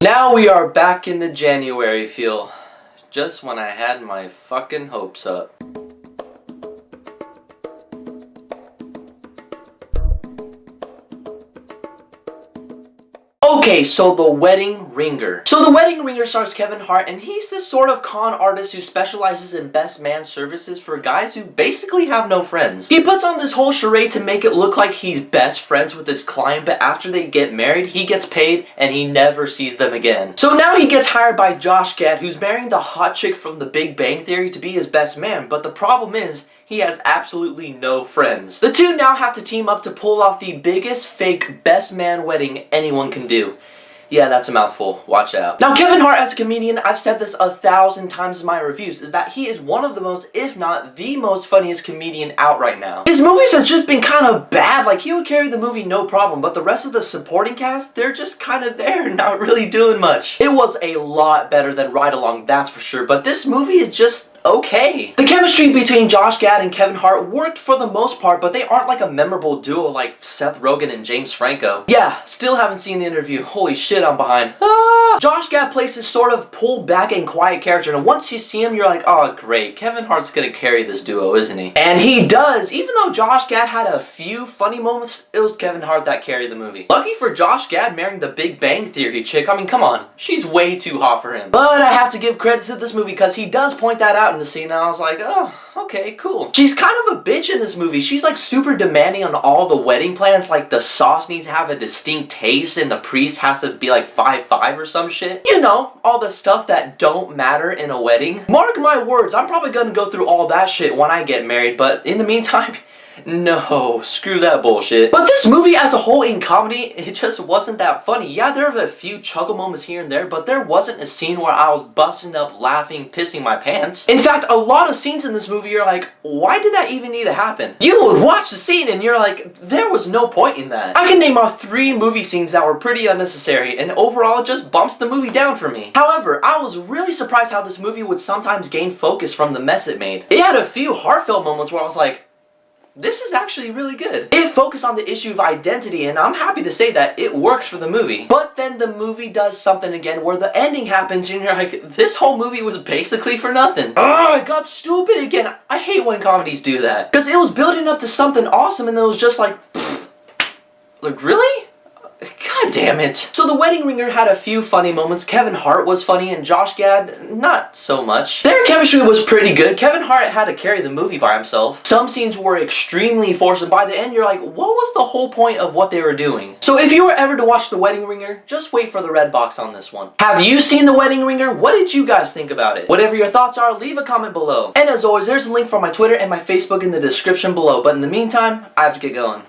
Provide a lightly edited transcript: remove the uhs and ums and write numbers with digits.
Now we are back in the January feel. Just when I had my fucking hopes up. Okay, so The Wedding Ringer. So The Wedding Ringer stars Kevin Hart, and he's this sort of con artist who specializes in best man services for guys who basically have no friends. He puts on this whole charade to make it look like he's best friends with his client, but after they get married, he gets paid and he never sees them again. So now he gets hired by Josh Gad, who's marrying the hot chick from The Big Bang Theory, to be his best man, but the problem is, he has absolutely no friends. The two now have to team up to pull off the biggest fake best man wedding anyone can do. Yeah, that's a mouthful. Watch out. Now, Kevin Hart as a comedian, I've said this 1,000 times in my reviews, is that he is one of the most, if not the most funniest comedian out right now. His movies have just been kind of bad. Like, he would carry the movie no problem, but the rest of the supporting cast, they're just kind of there, not really doing much. It was a lot better than Ride Along, that's for sure, but this movie is just okay. The chemistry between Josh Gad and Kevin Hart worked for the most part, but they aren't like a memorable duo like Seth Rogen and James Franco. Yeah, still haven't seen the interview. Holy shit, I'm behind. Josh Gad plays this sort of pulled back and quiet character, and once you see him, you're like, oh great, Kevin Hart's gonna carry this duo, isn't he? And he does. Even though Josh Gad had a few funny moments, it was Kevin Hart that carried the movie. Lucky for Josh Gad marrying the Big Bang Theory chick. I mean, come on, she's way too hot for him. But I have to give credit to this movie because he does point that out in the scene, and I was like, oh, okay, cool. She's kind of a bitch in this movie. She's like super demanding on all the wedding plans, like the sauce needs to have a distinct taste and the priest has to be like 5'5" or some shit. You know, all the stuff that don't matter in a wedding. Mark my words, I'm probably gonna go through all that shit when I get married, but in the meantime, no, screw that bullshit. But this movie as a whole in comedy, it just wasn't that funny. Yeah, there were a few chuckle moments here and there, but there wasn't a scene where I was busting up laughing, pissing my pants. In fact, a lot of scenes in this movie you're like, why did that even need to happen? You would watch the scene and you're like, there was no point in that. I can name off 3 movie scenes that were pretty unnecessary, and overall it just bumps the movie down for me. However, I was really surprised how this movie would sometimes gain focus from the mess it made. It had a few heartfelt moments where I was like, this is actually really good. It focused on the issue of identity, and I'm happy to say that it works for the movie. But then the movie does something again where the ending happens and you're like, this whole movie was basically for nothing. Oh, it got stupid again. I hate when comedies do that. Because it was building up to something awesome and it was just like, like, really? God damn it. So The Wedding Ringer had a few funny moments. Kevin Hart was funny and Josh Gad, not so much. Their chemistry was pretty good. Kevin Hart had to carry the movie by himself. Some scenes were extremely forced, and by the end you're like, what was the whole point of what they were doing? So if you were ever to watch The Wedding Ringer, just wait for the red box on this one. Have you seen The Wedding Ringer? What did you guys think about it? Whatever your thoughts are, leave a comment below. And as always, there's a link for my Twitter and my Facebook in the description below. But in the meantime, I have to get going.